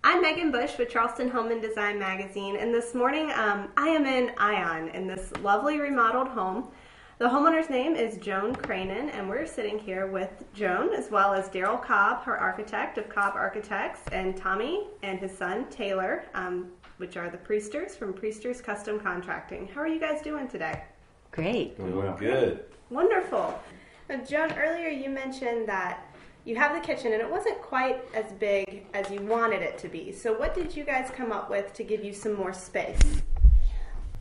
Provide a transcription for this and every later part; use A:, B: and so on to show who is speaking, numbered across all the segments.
A: I'm Megan Bush with Charleston Home Design Magazine, and this morning I am in Ion in this lovely remodeled home. The homeowner's name is Joan Cranen, and we're sitting here with Joan as well as Darryl Cobb, her architect of Cobb Architects, and Tommy and his son Taylor, which are the Priesters from Priesters Custom Contracting. How are you guys doing today?
B: Great.
C: Doing good.
A: Wonderful. Now, Joan, earlier you mentioned that you have the kitchen and it wasn't quite as big as you wanted it to be. So what did you guys come up with to give you some more space?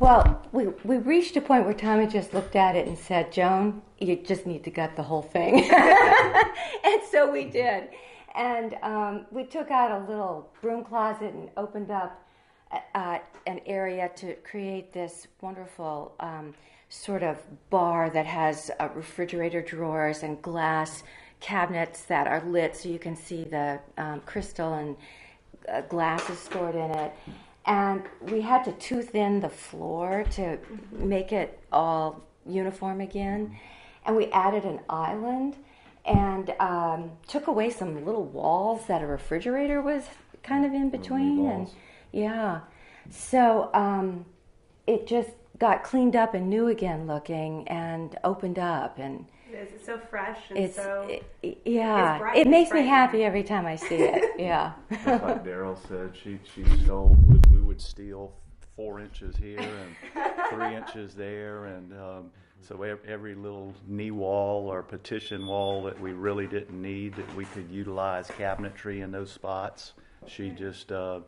B: Well, we reached a point where Tommy just looked at it and said, Joan, you just need to gut the whole thing. And so we did. And we took out a little broom closet and opened up an area to create this wonderful sort of bar that has refrigerator drawers and glass cabinets that are lit so you can see the crystal and glass is stored in it. And we had to tooth in the floor to make it all uniform again. And we added an island and took away some little walls that a refrigerator was kind of in between. And yeah, so it just got cleaned up and new again looking and opened up. And
A: It's so fresh and
B: it makes me happy every time I see it. Yeah.
C: Just like Darryl said, she stole. We would steal 4 inches here and 3 inches there, and so every little knee wall or petition wall that we really didn't need that we could utilize cabinetry in those spots. She just had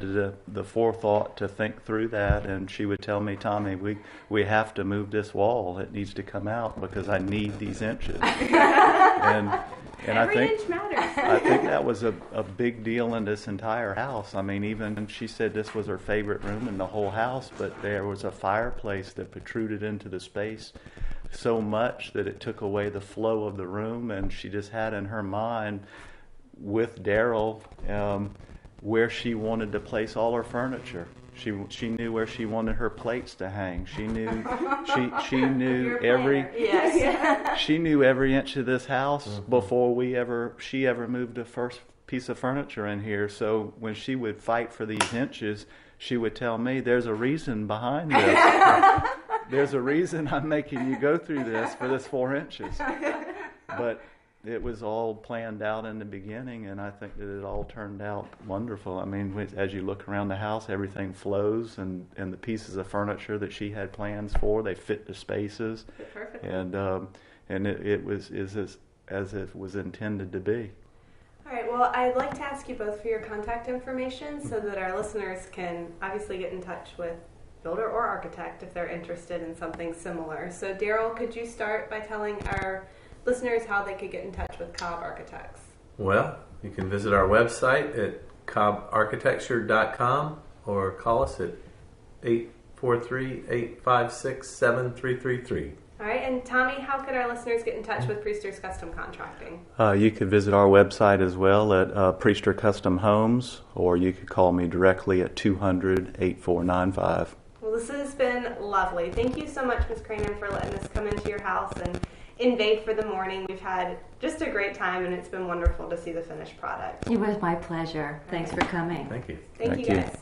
C: the forethought to think through that, and she would tell me, Tommy, we have to move this wall. It needs to come out because I need these inches. and
A: Every inch matters.
C: I think that was a big deal in this entire house. I mean, even she said this was her favorite room in the whole house, but there was a fireplace that protruded into the space so much that it took away the flow of the room, and she just had in her mind with Darryl where she wanted to place all her furniture. She knew where she wanted her plates to hang. She knew she knew every inch of this house before she ever moved the first piece of furniture in here. So when she would fight for these inches, she would tell me, there's a reason behind this. There's a reason I'm making you go through this for this 4 inches. But it was all planned out in the beginning, and I think that it all turned out wonderful. I mean, as you look around the house, everything flows, and the pieces of furniture that she had plans for, they fit the spaces,
A: Perfectly.
C: And it was as it was intended to be.
A: All right, well, I'd like to ask you both for your contact information so that our listeners can obviously get in touch with builder or architect if they're interested in something similar. So, Darryl, could you start by telling our listeners how they could get in touch with Cobb Architects?
D: Well, you can visit our website at cobbarchitecture.com or call us at 843-856-7333.
A: All right, and Tommy, how could our listeners get in touch with Priesters Custom Contracting?
C: You could visit our website as well at Priester Custom Homes, or you could call me directly at 200-8495.
A: Well, this has been lovely. Thank you so much, Ms. Cranen, for letting us come into your house and invade for the morning. We've had just a great time, and it's been wonderful to see the finished product.
B: It was my pleasure. Thanks for coming.
D: Thank you.
A: Thank you, guys.